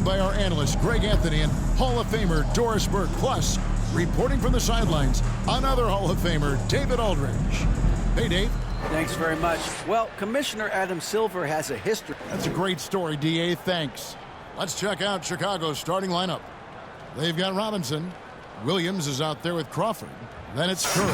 joined by our analyst, Greg Anthony, and Hall of Famer Doris Burke. Plus, reporting from the sidelines, another Hall of Famer, David Aldridge. Hey, Dave. Thanks very much. Well, Commissioner Adam Silver has a history. That's a great story, D.A. Thanks. Let's check out Chicago's starting lineup. They've got Robinson. Williams is out there with Crawford. Then it's Curry.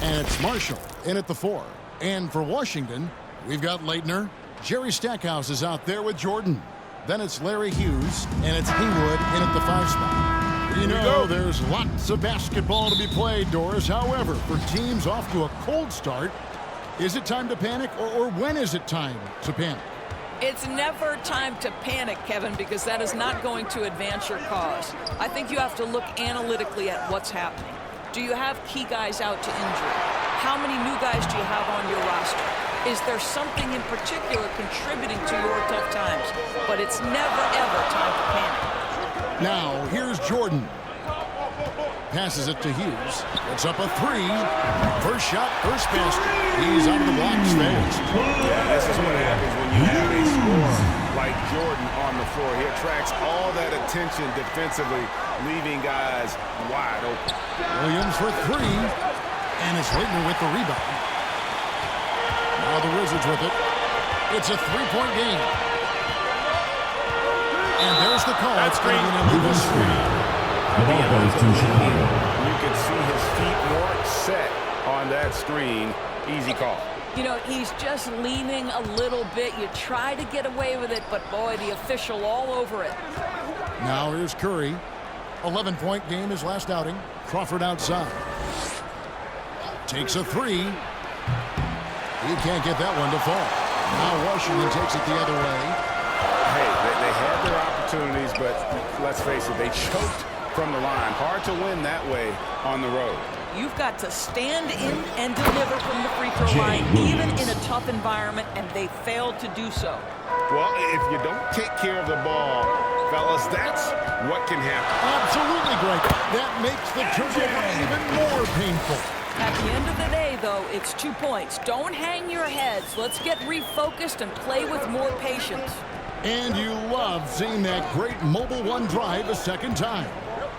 And it's Marshall in at the 4. And for Washington, we've got Leitner. Jerry Stackhouse is out there with Jordan. Then it's Larry Hughes. And it's Haywood in at the 5 spot. You know, there's lots of basketball to be played, Doris. However, for teams off to a cold start, is it time to panic, or when is it time to panic? It's never time to panic, Kevin, because that is not going to advance your cause. I think you have to look analytically at what's happening. Do you have key guys out to injury? How many new guys do you have on your roster? Is there something in particular contributing to your tough times? But it's never, ever time to panic. Now, here's Jordan. Passes it to Hughes. It's up a 3. First shot, first basket. He's out of the blocks fast. Yeah, this is what happens when you have a scorer like Jordan on the floor. He attracts all that attention defensively, leaving guys wide open. Williams for 3. And it's Leitner with the rebound. Now the Wizards with it. It's a 3-point game. And there's the call. It's going to be an illegal screen. You can see his feet more set on that screen. Easy call. You know, he's just leaning a little bit. You try to get away with it, but boy, the official all over it. Now here's Curry. 11-point game his last outing. Crawford outside. Takes a 3. He can't get that one to fall. Now Washington takes it the other way. Hey, they had their opportunities, but let's face it, they choked from the line. Hard to win that way on the road. You've got to stand in and deliver from the free throw line, even in a tough environment, and they failed to do so. Well, if you don't take care of the ball, fellas, that's what can happen. Absolutely, Greg. That makes the turnover even more painful. At the end of the day, though, it's 2 points. Don't hang your heads. Let's get refocused and play with more patience. And you love seeing that great mobile 1 drive a second time.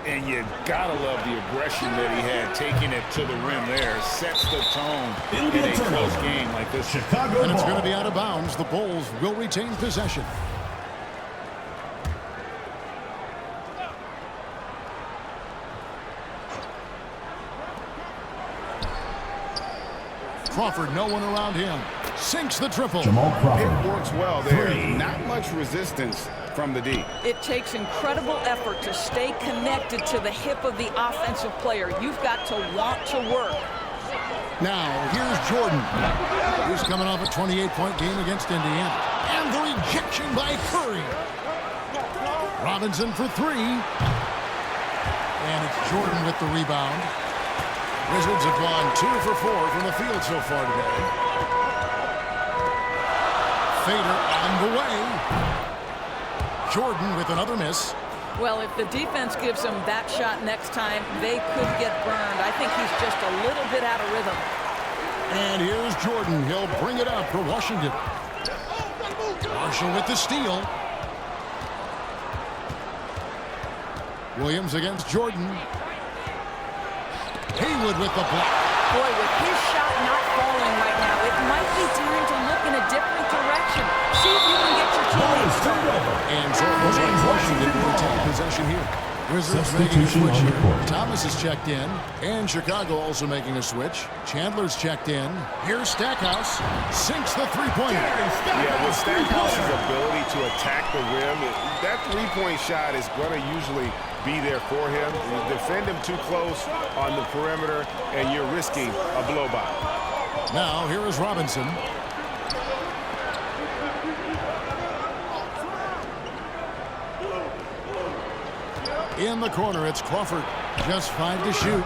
And you gotta love the aggression that he had, taking it to the rim there. Sets the tone in a close game like this. Chicago and it's going to be out of bounds. The Bulls will retain possession. Crawford, no one around him. Sinks the triple. It works well there. Not much resistance from the D. It takes incredible effort to stay connected to the hip of the offensive player. You've got to want to work. Now, here's Jordan. He's coming off a 28-point game against Indiana. And the rejection by Curry. Robinson for 3. And it's Jordan with the rebound. Wizards have gone 2 for 4 from the field so far today. Fader on the way. Jordan with another miss. Well, if the defense gives him that shot next time, they could get burned. I think he's just a little bit out of rhythm. And here's Jordan. He'll bring it up for Washington. Marshall with the steal. Williams against Jordan. Haywood with the block. Boy, with his shot not falling right now, it might be time to look in a different direction. See if you can get your teammates started. And Jordan's on Washington will take possession here. Wizards making a switch here. Thomas is checked in. And Chicago also making a switch. Chandler's checked in. Here's Stackhouse. Sinks the three-pointer. Yeah, with Stackhouse's ability to attack the rim, that three-point shot is going to usually be there for him. You defend him too close on the perimeter, and you're risking a blow-by. Now, here is Robinson. In the corner, it's Crawford. Just 5 to shoot.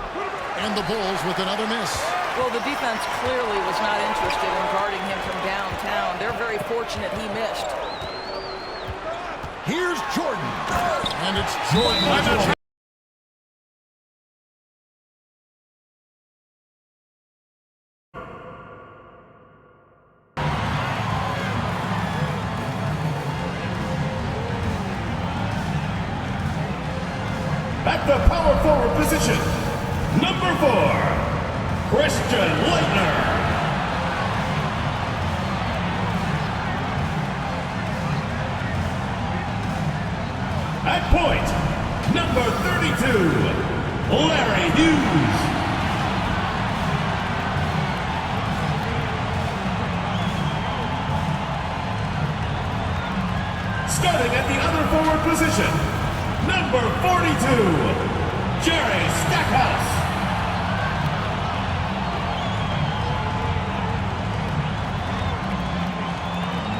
And the Bulls with another miss. Well, the defense clearly was not interested in guarding him from downtown. They're very fortunate he missed. Here's Jordan. And it's Jordan. the power forward position, number 4, Christian Leitner. At point, number 32, Larry Hughes. Starting at the other forward position, number 42, Jerry Stackhouse.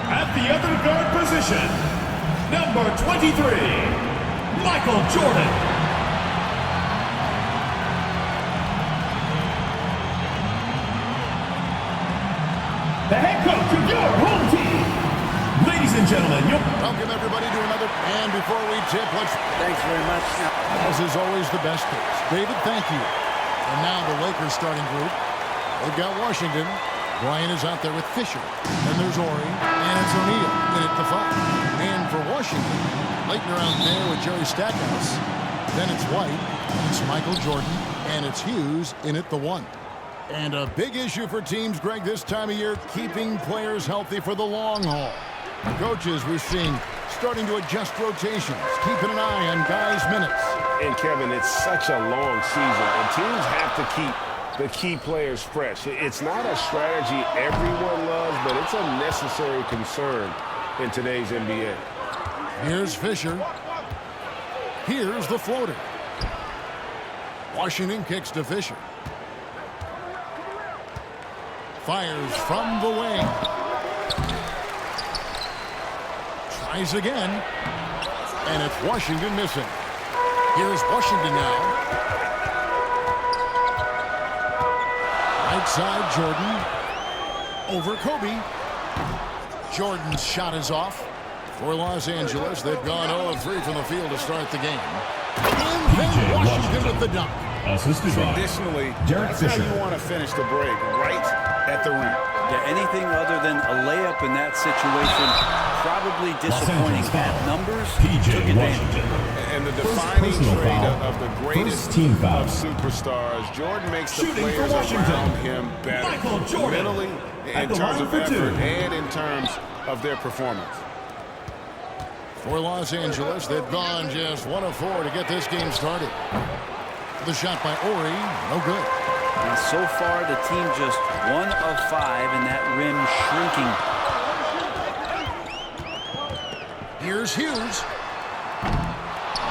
At the other guard position, number 23, Michael Jordan. The head coach of your home team. Ladies and gentlemen, Welcome everybody to another. And before we tip, let's. Thanks very much. As is always the best case. David, thank you. And now the Lakers starting group. They've got Washington. Bryant is out there with Fisher. Then there's Ori. And it's Anillo in at the 5. And for Washington, Leitner out there with Jerry Stackhouse. Then it's White. It's Michael Jordan. And it's Hughes in at the 1. And a big issue for teams, Greg, this time of year, keeping players healthy for the long haul. Coaches, we're seeing, starting to adjust rotations, keeping an eye on guys' minutes. And, Kevin, it's such a long season, and teams have to keep the key players fresh. It's not a strategy everyone loves, but it's a necessary concern in today's NBA. Here's Fisher. Here's the floater. Washington kicks to Fisher. Fires from the wing. Tries again. And it's Washington missing. Here's Washington now. Right side, Jordan. Over Kobe. Jordan's shot is off. For Los Angeles, they've gone 0-3 from the field to start the game. And then Washington with the dunk. Traditionally, that's how you want to finish the break, right at the rim. Yeah, anything other than a layup in that situation, probably disappointing at numbers. Took advantage. And the defining trait of the greatest of superstars, Jordan makes the players around him better, mentally, in terms of effort, and in terms of their performance. For Los Angeles, they've gone just 1 of 4 to get this game started. The shot by Ori, no good. And so far, the team just 1 of 5, and that rim shrinking. Here's Hughes.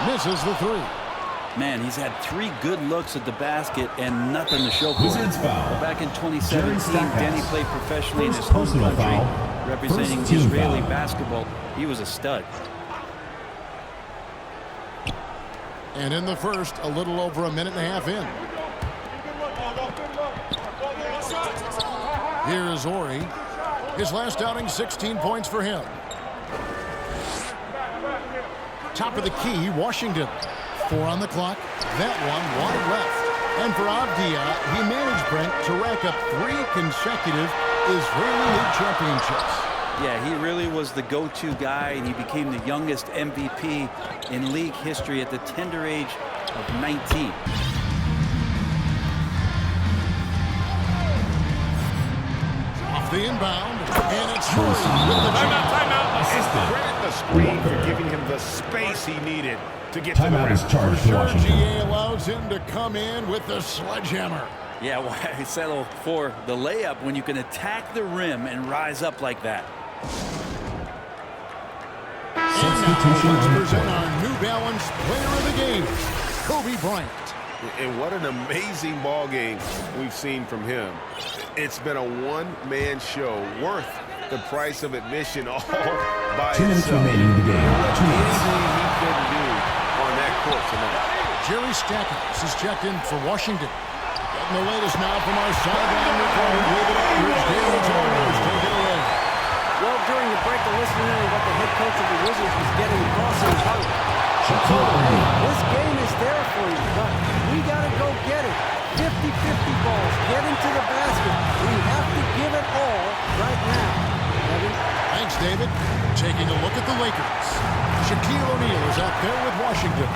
Misses the 3. Man, he's had 3 good looks at the basket and nothing to show for it. Back in 2017, Denny played professionally in his home country, representing Israeli basketball. He was a stud. And in the first, a little over a minute and a half in. Here's Ori. His last outing, 16 points for him. Top of the key, Washington. 4 on the clock. That one, wide left. And for Avdia, he managed, Brent, to rack up 3 consecutive Israeli League championships. Yeah, he really was the go-to guy, and he became the youngest MVP in league history at the tender age of 19. Off the inbound, and it's Murray with the timeout. Credit the screen for giving him the space he needed to get to the rim. is charged to Washington. GA allows him to come in with the sledgehammer. Yeah, why settle for the layup when you can attack the rim and rise up like that? Substitution. Let's present our New Balance player of the game, Kobe Bryant. And what an amazing ball game we've seen from him. It's been a one-man show worth the price of admission all by 2 minutes itself. remaining in the game. 2 minutes. Anything he couldn't do on that court tonight. Jerry Stackhouse is checked in for Washington. Getting the latest now from our sideline reporter, David Andrews. David Andrews, take it away. Well, during the break, I listened to what the head coach of the Wizards was getting across his heart. He told him, hey, this game is there for you, but we got to go get it. 50-50 balls, get into the basket. We have to give it all right now. Kevin? Thanks, David. Taking a look at the Lakers. Shaquille O'Neal is out there with Washington.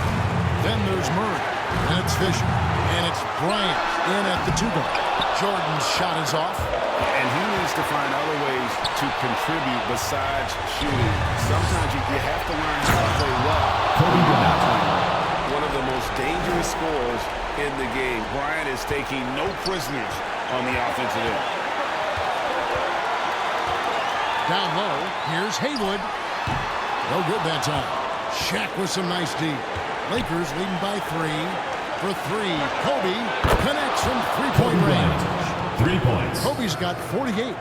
Then there's Murray. And it's Fisher. And it's Bryant in at the 2-guard. Jordan's shot is off. And he needs to find other ways to contribute besides shooting. Sometimes you have to learn how to play well. One of the most dangerous scorers in the game. Bryant is taking no prisoners on the offensive end. Down low, here's Haywood. No good that time. Shaq with some nice D. Lakers leading by 3. For 3, Kobe connects from three-point range. 3 points. Kobe's got 48.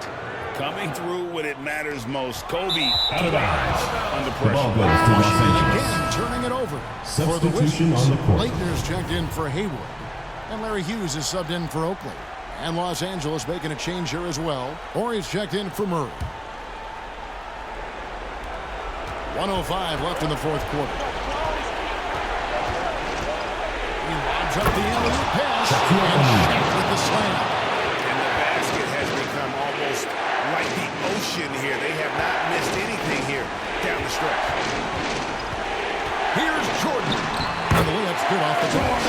Coming through when it matters most. Kobe Out of bounds. under The ball pressure. goes to Los Washington Angeles. again turning it over. For the Substitution Wizards, on the court. Leitner's checked in for Haywood. And Larry Hughes is subbed in for Oakley. And Los Angeles making a change here as well. Horry's checked in for Murray. 1:05 left in the fourth quarter. He lobs up the alley-oop pass. And Shaq with the slam. And the basket has become almost like the ocean here. They have not missed anything here down the stretch. Here's Jordan. And the layup's good off the top.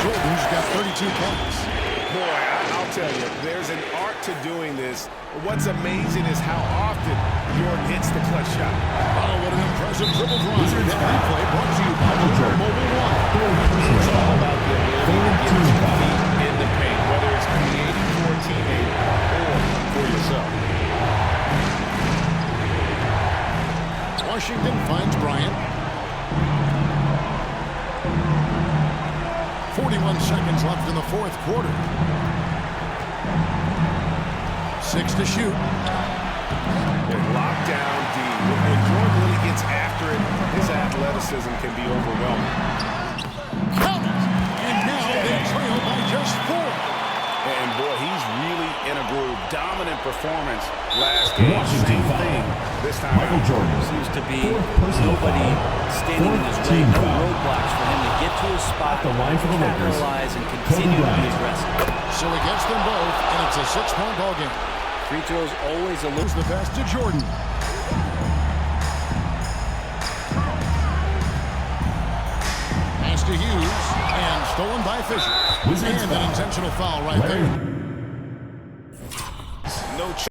Jordan's got 32 points. Boy, I'll tell you, there's an art to doing this. What's amazing is how often Jordan hits the clutch shot. Oh, what an impressive triple drive. That replay brought to you by Mobile One. It's all about the ability to get 2 feet in the paint, whether it's creating for a teammate or for yourself. Washington finds Bryant. 41 seconds left in the fourth quarter. 6 to shoot. And locked down D. When Jordan really gets after it, his athleticism can be overwhelming. Count it! And now they trail by just 4. And boy, he's really in a groove. Dominant performance last game. Washington Same thing this time. Michael Jordan. Seems to be Personal nobody foul. standing in his way, Team no foul. roadblocks for him to get to his spot, The line for the Lakers. capitalize, and continue to be aggressive. So he gets them both, and it's a 6-point ball game. Free throws always a Lose the pass to Jordan. Pass to Hughes, and stolen by Fisher. Wizards And foul. an intentional foul right there. No chance.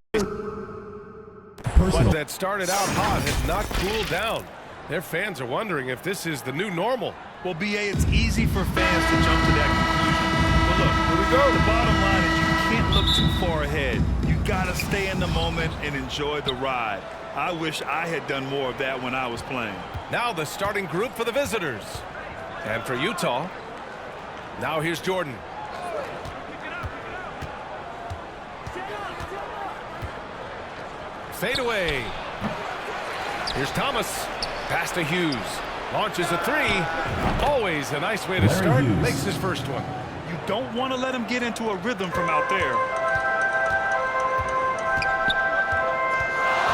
Personal. But that started out hot has not cooled down. Their fans are wondering if this is the new normal. Well, BA, it's easy for fans to jump to that conclusion. But look, here we go. The bottom line is you can't look too far ahead. You got to stay in the moment and enjoy the ride. I wish I had done more of that when I was playing. Now the starting group for the visitors. And for Utah, now here's Jordan. Fade away. Here's Thomas. Pass to Hughes. Launches a 3. Always a nice way to Larry start. Hughes. Makes his first one. You don't want to let him get into a rhythm from out there.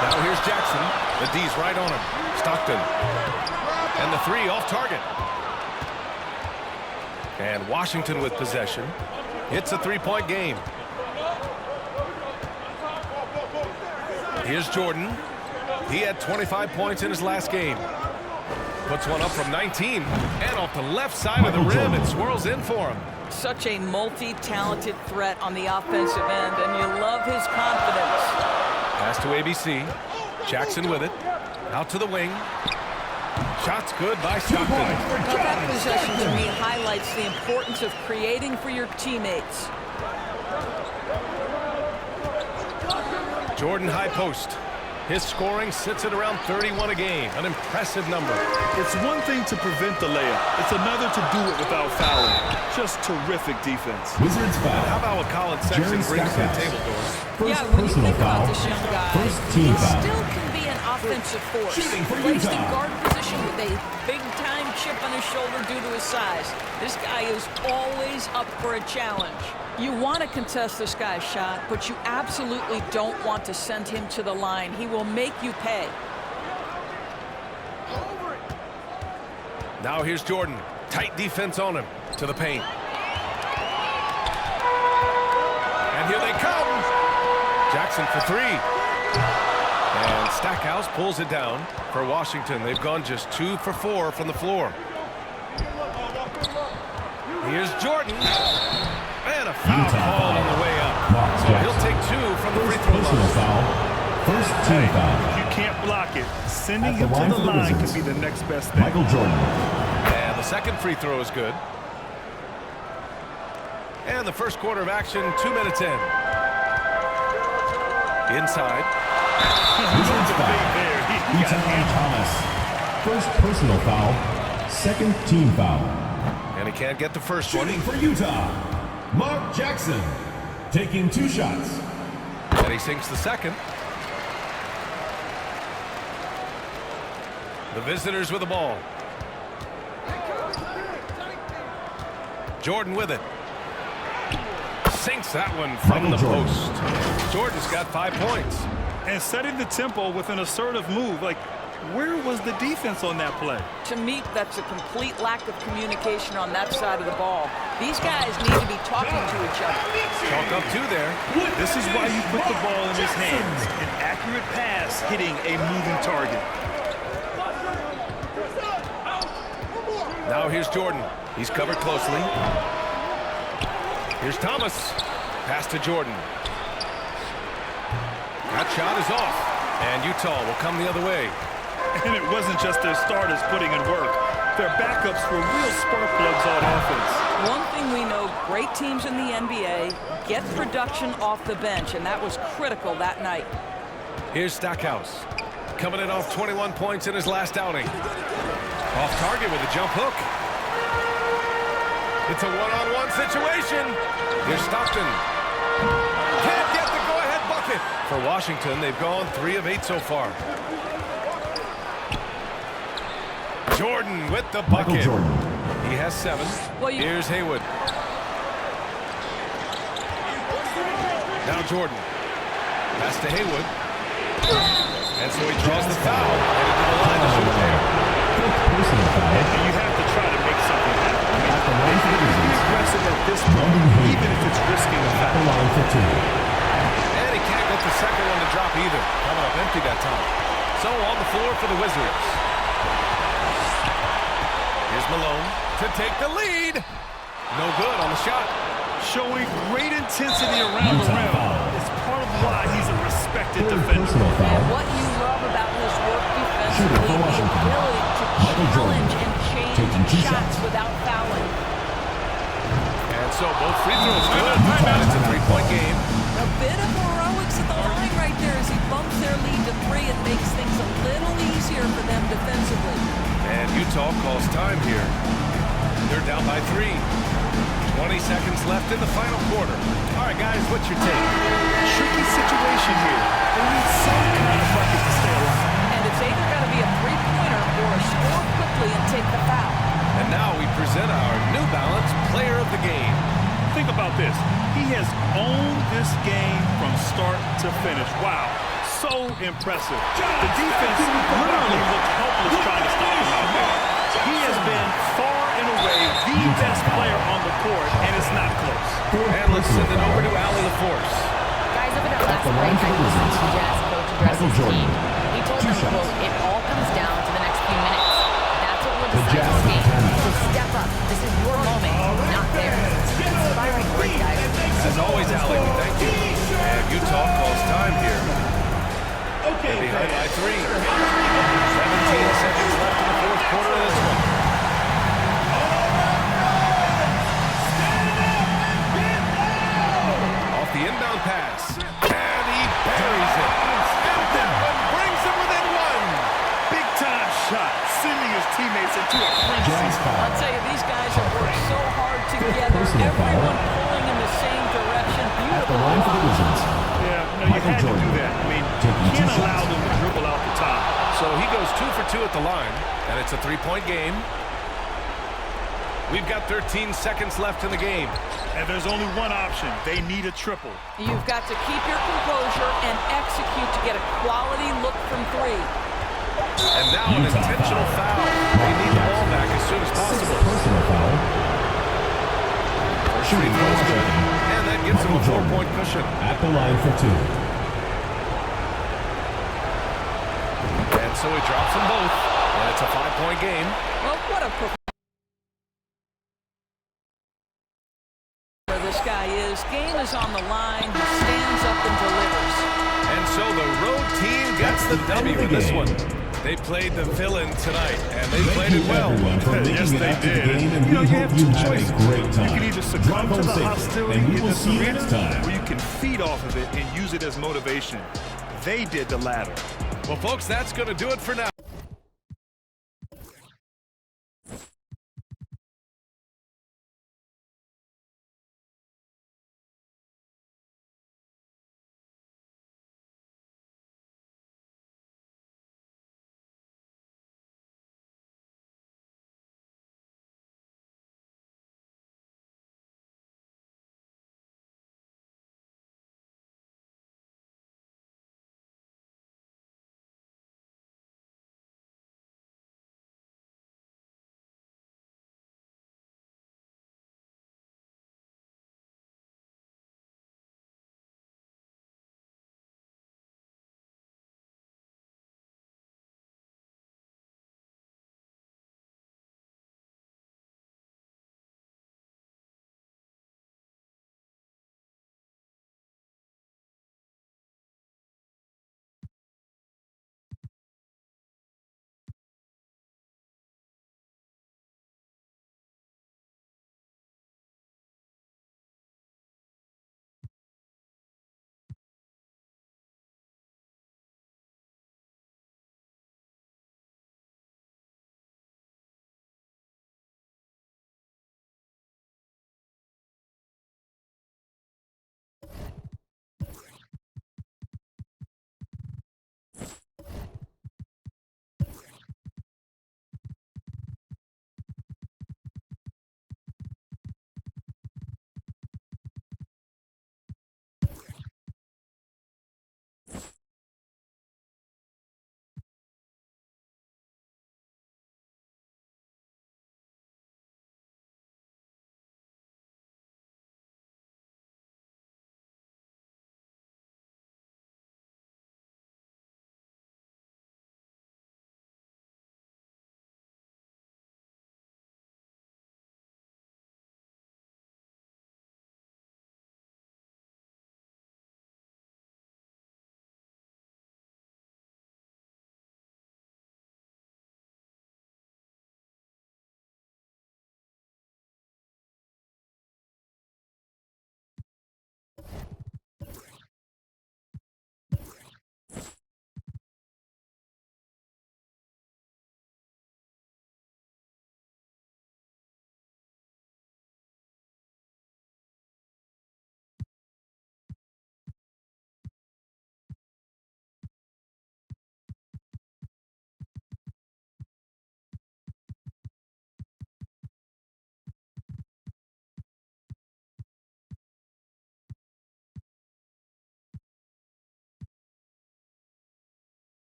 Now here's Jackson. The D's right on him. Stockton. And the 3 off target. And Washington with possession. It's a 3-point game. Here's Jordan. He had 25 points in his last game. Puts one up from 19. And off the left side of the rim, it swirls in for him. Such a multi-talented threat on the offensive end, and you love his confidence. Pass to ABC. Jackson with it. Out to the wing. Shot's good by Stockton. Now that possession to me highlights the importance of creating for your teammates. Jordan high post. His scoring sits at around 31 a game. An impressive number. It's one thing to prevent the layup. It's another to do it without fouling. Just terrific defense. Wizards How foul. about what Colin Sexton brings to the table, Doris? First Yeah, when you personal think foul. about this young guy, First he team foul. still can be an offensive force. Shooting for Plays the Utah. guard position with a big-time chip on his shoulder due to his size. This guy is always up for a challenge. You want to contest this guy's shot, but you absolutely don't want to send him to the line. He will make you pay. Now here's Jordan. Tight defense on him. To the paint. And here they come. Jackson for 3. And Stackhouse pulls it down for Washington. They've gone just 2 for 4 from the floor. Here's Jordan. And a foul called on the way up. So he'll take 2 from the free throw line. First team foul. You can't block it. Sending him to the line can be the next best thing. Michael Jordan. And the second free throw is good. And the first quarter of action, 2 minutes in. Inside. Thomas. First personal foul. Second team foul. And he can't get the first one. Shooting for Utah, Mark Jackson. Taking 2 shots. And he sinks the second. The visitors with the ball. Jordan with it. Sinks that one from the post. Jordan's got 5 points. And setting the tempo with an assertive move. Like, where was the defense on that play? To me, that's a complete lack of communication on that side of the ball. These guys need to be talking to each other. Chalk up 2 there. This is why you put the ball in his hands. An accurate pass hitting a moving target. Now here's Jordan. He's covered closely. Here's Thomas. Pass to Jordan. That shot is off. And Utah will come the other way. And it wasn't just their starters putting in work. Their backups were real spark plugs on offense. One thing we know, great teams in the NBA get production off the bench, and that was critical that night. Here's Stackhouse. Coming in off 21 points in his last outing. Off target with a jump hook. It's a one-on-one situation. Here's Stockton. Can't get the go-ahead bucket. For Washington, they've gone 3 of 8 so far. Jordan with the bucket. He has 7. Here's Haywood. Now Jordan. Pass to Haywood. And so he draws the foul. Headed to the line to shoot there. And you have to try to make something happen. I mean, be aggressive at this point, even if it's risking a foul. And he can't get the second one to drop either. Coming up empty that time. So on the floor for the Wizards. Here's Malone to take the lead. No good on the shot. Showing great intensity around the rim. It's part of why he's a respected defender. And what you love about his work defensively, the ability to challenge and change shots without fouling. And so both free throws good. It's a 3-point game. A bit of heroics at the line right there as he bumps their lead to 3 and makes things a little easier for them defensively. And Utah calls time here. They're down by 3. 20 seconds left in the final quarter. All right, guys, what's your take? Tricky situation here. They need some kind of bucket to stay alive. And it's either going to be a 3-pointer or a score quickly and take the foul. And now we present our New Balance Player of the Game. Think about this. He has owned this game from start to finish. Wow, so impressive. The defense literally looked helpless trying to stop him out there. He has been far and away the best player on the court, and it's not close. And let's send it over to Allie LaForce. Guys, over that last break, I listened to Jazz coach address his team. He told them, quote, it all comes down to the next few minutes. That's what will decide this game. So step up. This is your moment, not theirs. Inspiring words, guys. As always, Allie, we thank you. And Utah calls time here. They're behind by 3. 17 seconds left in the fourth quarter of this one. Off the inbound pass. And he buries it. And that one brings him within 1. Big time shot, sending his teammates into a frenzy. I'll tell you, these guys have worked so hard together. Everyone pulling in the same direction. Beautiful. Yeah, no, you had to do that. I mean, you can't allow them to dribble out the top. So he goes 2 for 2 at the line, and it's a 3-point game. We've got 13 seconds left in the game. And there's only one option. They need a triple. You've got to keep your composure and execute to get a quality look from 3. And now an intentional foul. They need the ball back as soon as possible. First free throw is good. And that gives them a 4-point cushion. At the line for 2. And so he drops them both. And it's a 5-point game. Well, what a His game is on the line. He stands up and delivers. And so the road team gets the W in this one. They played the villain tonight, and they played it well. Yes, they did. You know, you have two choices. You can either succumb to the hostility in this arena, or you can feed off of it and use it as motivation. They did the latter. Well, folks, that's going to do it for now.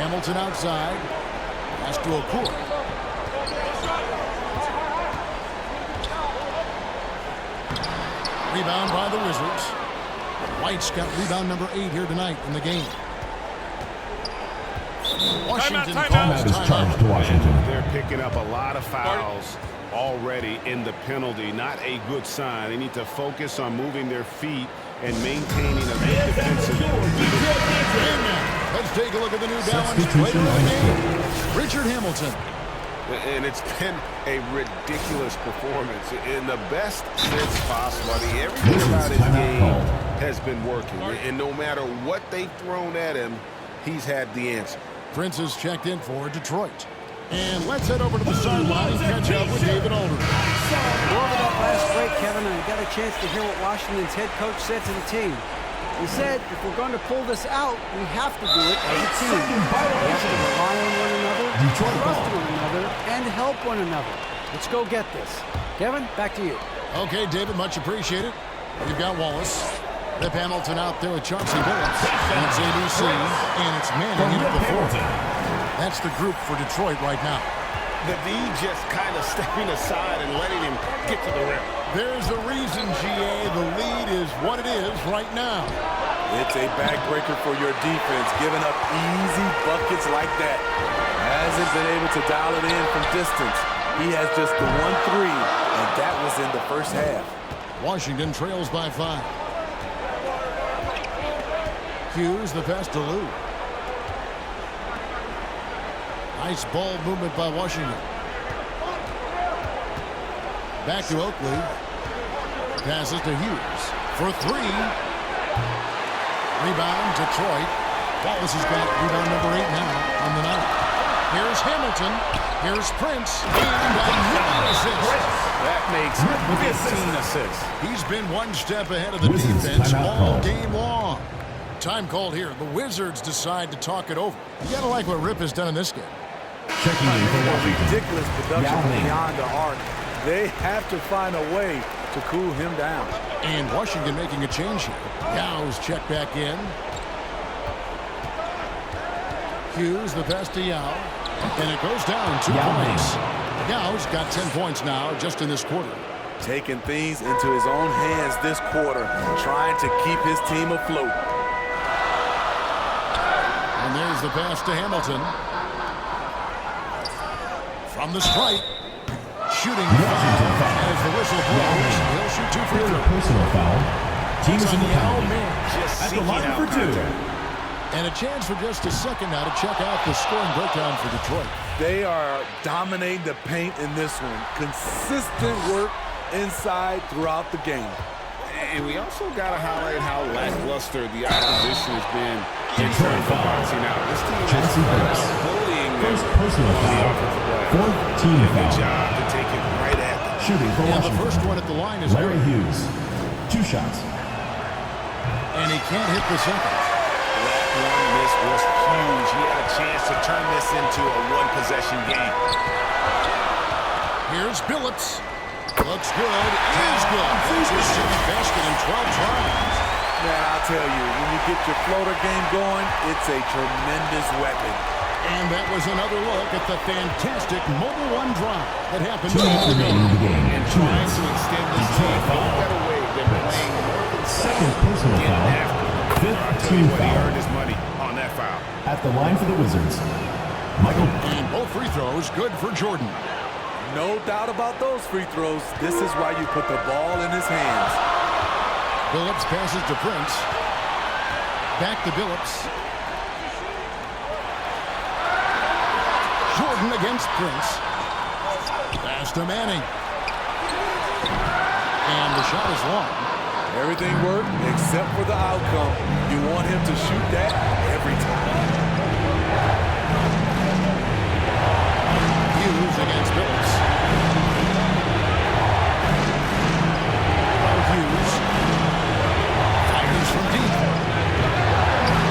Hamilton outside. Pass to Okura. Rebound by the Wizards. White's got rebound number 8 here tonight in the game. Washington calls timeout. They're picking up a lot of fouls already in the penalty. Not a good sign. They need to focus on moving their feet and maintaining a good defensive. Let's take a look at the New Balance player of the game, Richard Hamilton. And it's been a ridiculous performance in the best sense possible. I mean, everything about his game has been working. And no matter what they've thrown at him, he's had the answer. Prince is checked in for Detroit. And let's head over to the sideline and catch up with David Aldridge. Over that last break, Kevin, I got a chance to hear what Washington's head coach said to the team. He said, if we're going to pull this out, we have to do it as a team. We have to rely on one another, trust one another, and help one another. Let's go get this. Kevin, back to you. Okay, David, much appreciated. We've got Wallace. Rip Hamilton out there with Chauncey Billups. And it's ABC, and it's Manning into the fourth. That's the group for Detroit right now. The D just kind of stepping aside and letting him get to the rim. There's a reason, GA. The lead is what it is right now. It's a backbreaker for your defense, giving up easy buckets like that. Hasn't been able to dial it in from distance. He has just the 1-3, and that was in the first half. Washington trails by 5. Hughes the pass to Lou. Nice ball movement by Washington. Back to Oakley. Passes to Hughes for 3. Rebound, Detroit. Wallace has got rebound number 8 now on the night. Here's Hamilton. Here's Prince. And another assist. That makes 15 assists. He's been one step ahead of the defense all game long. Time called here. The Wizards decide to talk it over. You gotta like what Rip has done in this game. Checking in for Washington. Ridiculous production beyond the arc. They have to find a way to cool him down. And Washington making a change here. Yow's checked back in. Hughes the pass to Yao. And it goes down 2 points. Yow's got 10 points now just in this quarter. Taking things into his own hands this quarter, trying to keep his team afloat. And there's the pass to Hamilton. From the stripe. Shooting foul as the whistle blows. He'll shoot 2 free throws. Personal foul. Teams in the penalty. Just At the line for 2. And a chance for just a second now to check out the scoring breakdown for Detroit. They are dominating the paint in this one. Consistent work inside throughout the game. And we also got to highlight how lackluster the opposition has been in terms of boxing out. This team is bullying them personal on the foul. offensive glass. 14 Good foul. job to take it right at them. Shooting for And Washington. the first one at the line is Larry good. Hughes. 2 shots. And he can't hit the second. That one miss was huge. He had a chance to turn this into a one-possession game. Here's Billups. Looks good. Is good. That's his second basket in 12 tries. Man, I'll tell you, when you get your floater game going, it's a tremendous weapon. And that was another look at the fantastic Mobile One drive that happened 2 minutes remaining in the game. And trying to extend this game no better way than playing more than Second personal foul. Fifth team he foul. earned his money on that foul. At the line for the Wizards. Michael. And both free throws good for Jordan. No doubt about those free throws. This is why you put the ball in his hands. Billups passes to Prince. Back to Billups. Jordan against Prince. Pass to Manning. And the shot is long. Everything worked except for the outcome. You want him to shoot that every time. Hughes against Billups. Hughes. Fires from deep.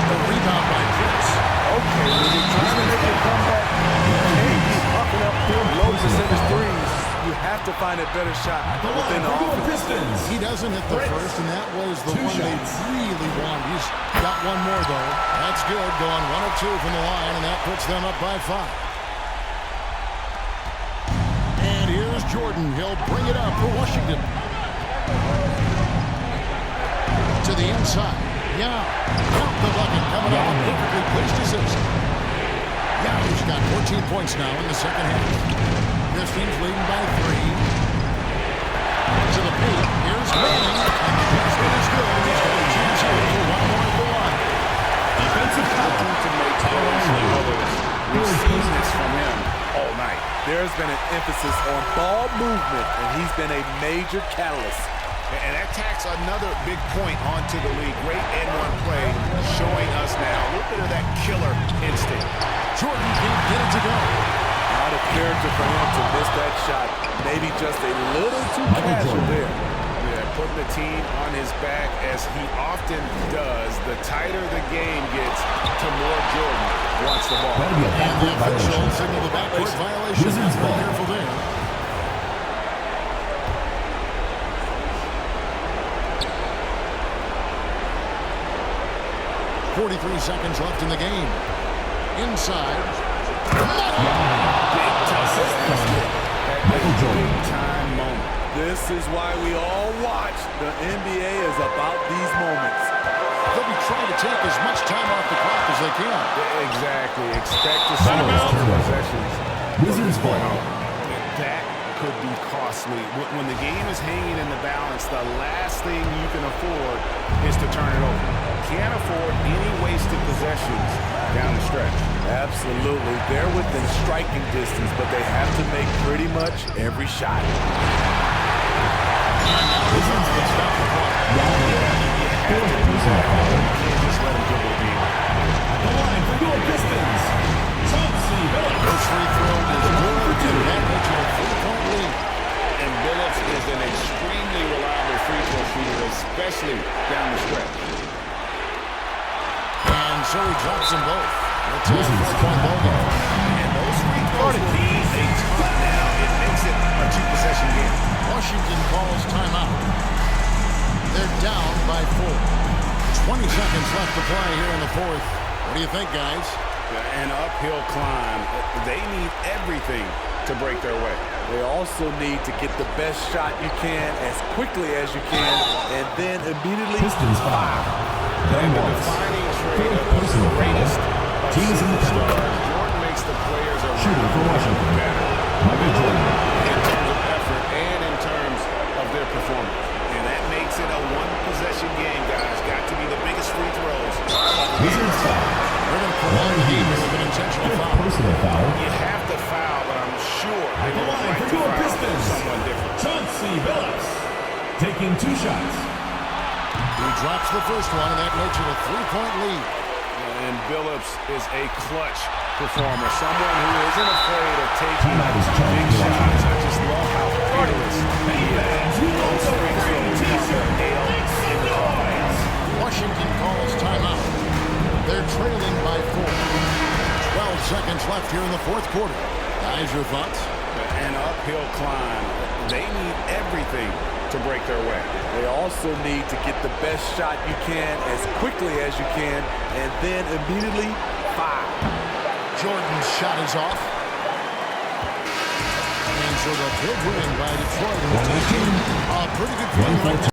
The rebound by Prince. Okay, when you're trying to make a comeback, you can't keep popping up low percentage threes. You have to find a better shot within the offense. He doesn't hit the first, and that was the one they really wanted. He's got one more, though. That's good, going 1 of 2 from the line, and that puts them up by 5. And here's Jordan. He'll bring it up for Washington. To the inside. Yeah. Count the bucket coming up. A perfectly placed assist. Yeah, he's got 14 points now in the second half. This team's leading by 3. To the paint. Here's Manning. And the basket is good. He's got a chance here for one more at the line. Defensive foul to make throws for others. We've seen this from him all night. There's been an emphasis on ball movement, and he's been a major catalyst. And that tacks another big point onto the league. Great end-one play showing us now a little bit of that killer instinct. Jordan can't get it to go. Out of character for him to miss that shot. Maybe just a little too casual there. Yeah, putting the team on his back as he often does. The tighter the game gets, to more Jordan wants the ball. That'll be a And the backcourt official violation. signaled the backcourt violation. Wizards Be ball. careful there. .43 seconds left in the game. Inside. big-time moment. This is why we all watch. The NBA is about these moments. They'll be trying to take as much time off the clock as they can. Exactly. Expect to see those possessions. Wizards ball. That could be costly. When the game is hanging in the balance, the last thing you can afford is to turn it over. Can't afford any wasted possessions down the stretch. Absolutely. They're within striking distance, but they have to make pretty much every shot. Wizards can stop the clock. Just let him dribble the game. The line for your Pistons, Chauncey Billups. This free throw is good, and that makes it a 3-point lead. And Billups is an extremely reliable free throw shooter, especially down the stretch. And so he drops them both. It's a 4-point ball game. And those free throws will mean a ton now. It makes it a 2-possession game. Washington calls timeout. They're down by 4. 20 seconds left to play here in the fourth. What do you think, guys? An uphill climb. They need everything to break their way. They also need to get the best shot you can as quickly as you can, and then immediately Pistons foul. And the defining trait of the greatest of superstars, Jordan makes the players around Shooting for Washington. better. Michael Jordan. In terms of effort and in terms of their performance. And that makes it a 1-possession game, guys. Got to be the biggest free throws. Wizards foul. We're going to prolong the game with an intentional foul. Personal foul. You have to foul, but I'm sure they The would line like for to your foul Pistons, someone different. Chauncey Billups. Taking 2 shots. He drops the first one, and that makes it a 3-point lead. And Billups is a clutch performer, someone who isn't afraid of taking big shots. I just love how fearless he is. Those free throws come to nail in the offense. Washington calls timeout. They're trailing by 4. 12 seconds left here in the fourth quarter. Guys, your thoughts? An uphill climb. They need everything to break their way. they also need to get the best shot you can as quickly as you can, and then immediately foul. Jordan's shot is off. And so the big win by Detroit in the 2-2. A pretty good game right